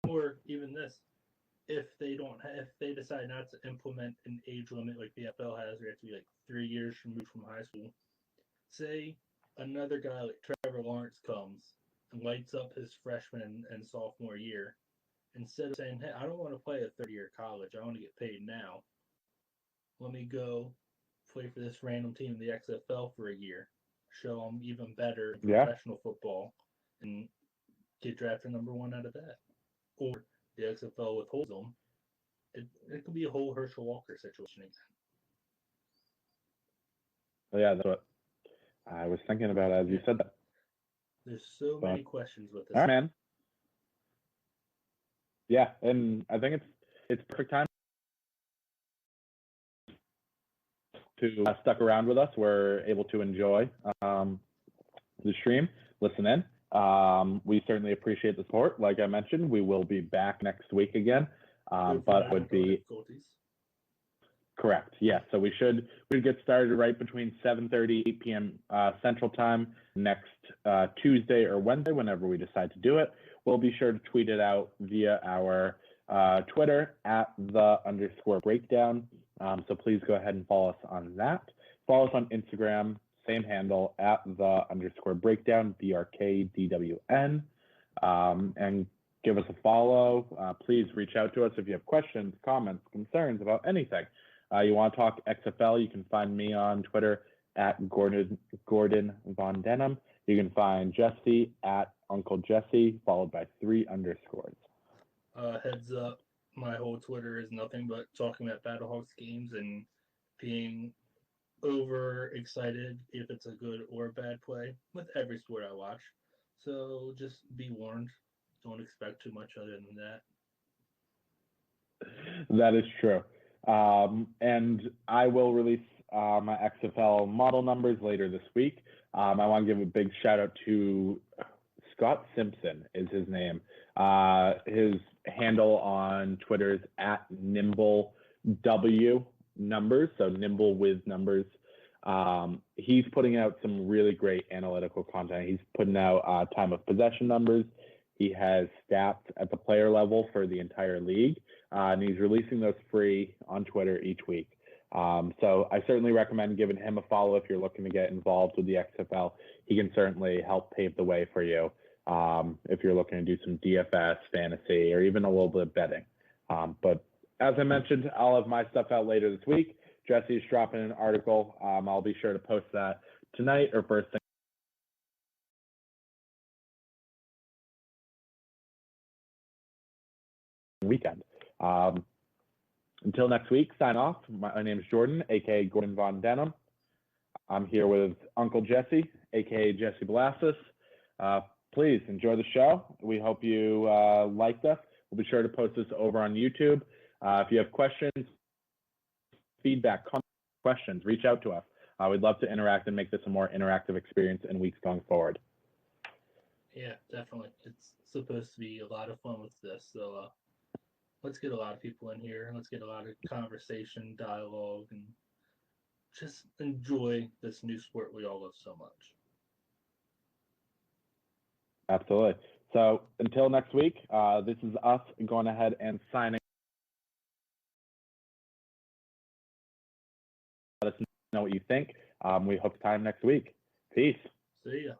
or even this, if they decide not to implement an age limit like the FL has, where it has to be like 3 years removed from high school. Say another guy like Trevor Lawrence comes and lights up his freshman and sophomore year. Instead of saying, "Hey, I don't want to play a third-year college. I want to get paid now. Let me go play for this random team in the XFL for a year, show them even better in professional football, and get drafted number one out of that." Or the XFL withholds them. It could be a whole Herschel Walker situation again. Yeah, that's what I was thinking about as you said that. There's so many questions with this. All right, man. Yeah, and I think it's perfect time to stuck around with us. We're able to enjoy the stream, listen in. We certainly appreciate the support. Like I mentioned, we will be back next week again, but it would be correct. Yes, so we'd get started right between 7:30, 8 p.m. Central Time next Tuesday or Wednesday, whenever we decide to do it. We'll be sure to tweet it out via our Twitter at @the_breakdown. So please go ahead and follow us on that. Follow us on Instagram, same handle at @the_breakdown, BRKDWN, and give us a follow. Please reach out to us if you have questions, comments, concerns about anything. You want to talk XFL, you can find me on Twitter at Gordon Von Denham. You can find Jesse at Uncle Jesse, followed by 3 underscores. Heads up, my whole Twitter is nothing but talking about Battlehawks games and being over excited if it's a good or bad play with every sport I watch. So just be warned. Don't expect too much other than that. That is true. And I will release my XFL model numbers later this week. I want to give a big shout out to Scott Simpson is his name. His handle on Twitter is at NimbleW numbers, so Nimble with numbers. He's putting out some really great analytical content. He's putting out time of possession numbers. He has stats at the player level for the entire league. and he's releasing those free on Twitter each week. So I certainly recommend giving him a follow if you're looking to get involved with the XFL. He can certainly help pave the way for you if you're looking to do some DFS, fantasy, or even a little bit of betting. But as I mentioned, I'll have my stuff out later this week. Jesse's dropping an article. I'll be sure to post that tonight or first thing weekend. Until next week, sign off. My name is Jordan, aka Gordon Von Denham. I'm here with Uncle Jesse, aka Jesse Blastus. Please enjoy the show. We hope you liked us. We'll be sure to post this over on YouTube. If you have questions, feedback, questions, reach out to us. We'd love to interact and make this a more interactive experience in weeks going forward. Yeah, definitely. It's supposed to be a lot of fun with this. So let's get a lot of people in here. Let's get a lot of conversation, dialogue, and just enjoy this new sport we all love so much. Absolutely. So until next week, this is us going ahead and signing. Let us know what you think. We hope time next week. Peace. See ya.